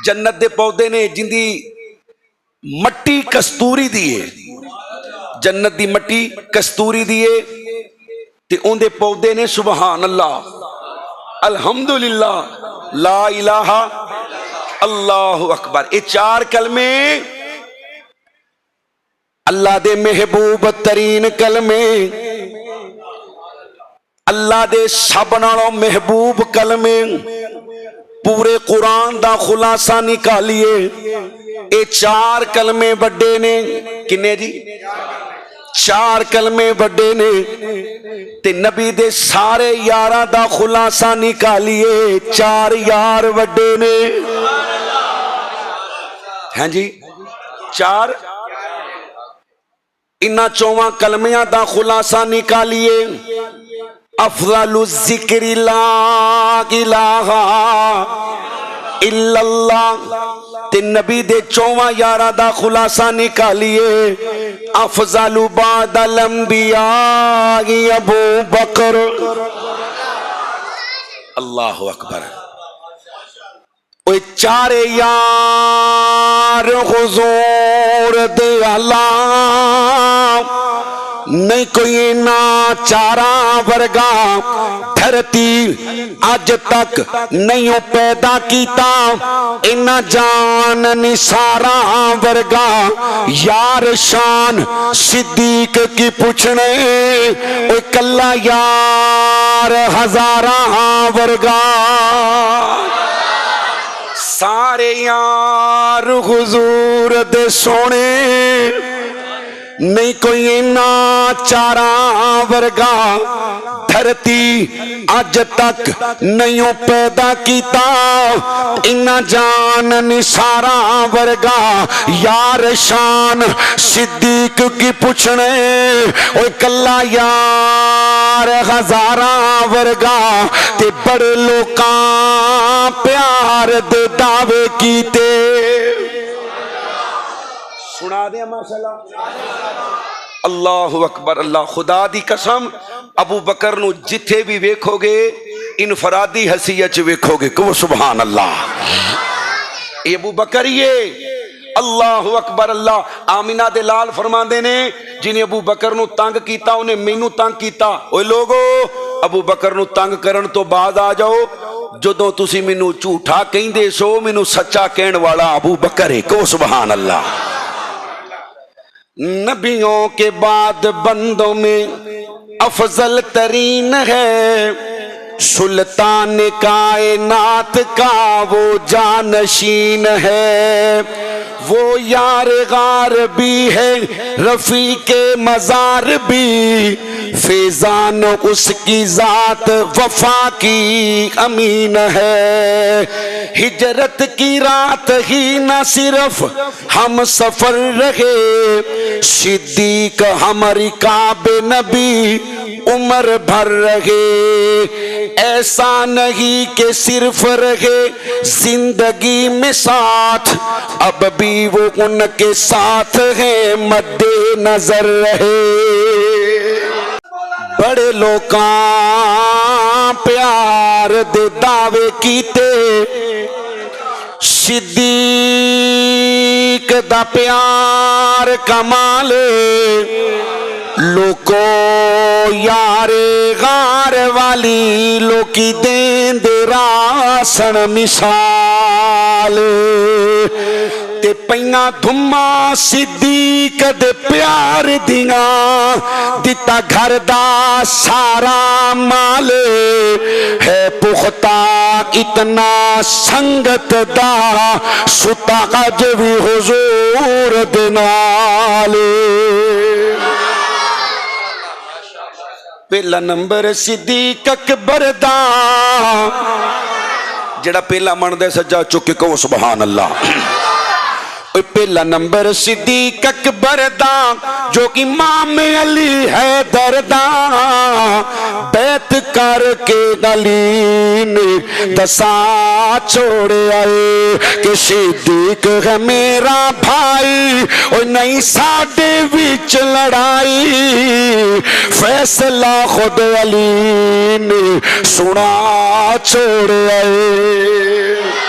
جنت دے پودے نے جن دی مٹی کستوری دیے، جنت دی مٹی کستوری دیے تے ان دے پودے نے سبحان اللہ، الحمدللہ، لا الہ اللہ اکبر۔ یہ چار کلمے اللہ دے محبوب ترین کلمے، اللہ دے سب نالوں محبوب کلمے، پورے قرآن دا خلاصہ نکالیے۔ اے چار کلمے بڑے نے، کنے جی؟ چار کلمے بڑے نے تے نبی دے سارے یاراں دا خلاصہ نکالیے، چار یار بڑے نے۔ ہاں جی، چار، انہاں چواں کلمیاں دا خلاصہ نکالیے۔ افضل الذکر لا الہ الا اللہ، تے نبی دے چواں یاراں دا خلاصہ نکالیے۔ افضل بعد الانبیاء ابو بکر، اللہ اکبر۔ اوہ چارے یار حضور دے اللہ، نہیں کوئی نا چارہ ورگا دھرتی آج تک نہیں پیدا کیتا، انہ جان نثارا ورگا یار شان صدیق کی پوچھنے، اوہ کلا یار ہزارہ ورگا، سارے یار حضور دے سونے، نہیں کوئی نا چارہ ورگا دھرتی آج تک نہیں پیدا کیتا، انہ جان نثارا ورگا یار شان صدیق کی پوچھنے، اوہ کلا یار ہزارہ ورگا، تے بڑے لوکاں پیار دے دعوے کیتے۔ سنا دیں ماشاءاللہ، اللہ اکبر، اللہ۔ خدا دی قسم ابو بکر نو جتھے بھی ویکھو گے انفرادی حیثیت ویکھو گے، کہ سبحان اللہ، اے ابو بکر یہ، اللہ اکبر اللہ۔ آمینہ دے لال فرماندے نے جنہیں ابو بکر نو تنگ کیتا انہیں مینوں تنگ کیتا۔ اوے لوگو ابو بکر نو تنگ کرن تو بعد آ جاؤ، جدوں تسی مینوں جھوٹا کہندے سو مینوں سچا کہن والا ابو بکر ہے، کہ سبحان اللہ۔ نبیوں کے بعد بندوں میں افضل ترین ہے، سلطان کائنات کا وہ جانشین ہے، وہ یار غار بھی ہے رفیق مزار بھی، فیضان اس کی ذات وفا کی امین ہے، ہجرت کی رات ہی نہ صرف ہم سفر رہے، صدیق ہماری کعبے نبی عمر بھر رہے، ایسا نہیں کہ صرف رہے زندگی میں ساتھ، اب بھی وہ ان کے ساتھ ہیں مد نظر رہے، بڑے لوکاں پیار دے دعوے کیتے، صدیق دا پیار کمال، لوکو یار غار والی لوکی دین دے راسن مثال، تے پیاں دھما صدیق دے پیار دیاں، دیتا گھر دا سارا مال، ہے پختہ اتنا سنگت دا، ستا اج بھی حضور دے نال۔ پہلا نمبر صدیق اکبر دا، جڑا پہلا من دے سجا چکے کو سبحان اللہ۔ پہلا نمبر صدیق اکبر دا، جو امام علی حیدر دا، بیعت کر کے علی نے دسا چھوڑے آئے کہ صدیق ہے میرا بھائی، اور نہیں ساڈے وچ لڑائی، فیصلہ خود علی نے سنا چھوڑے آئے۔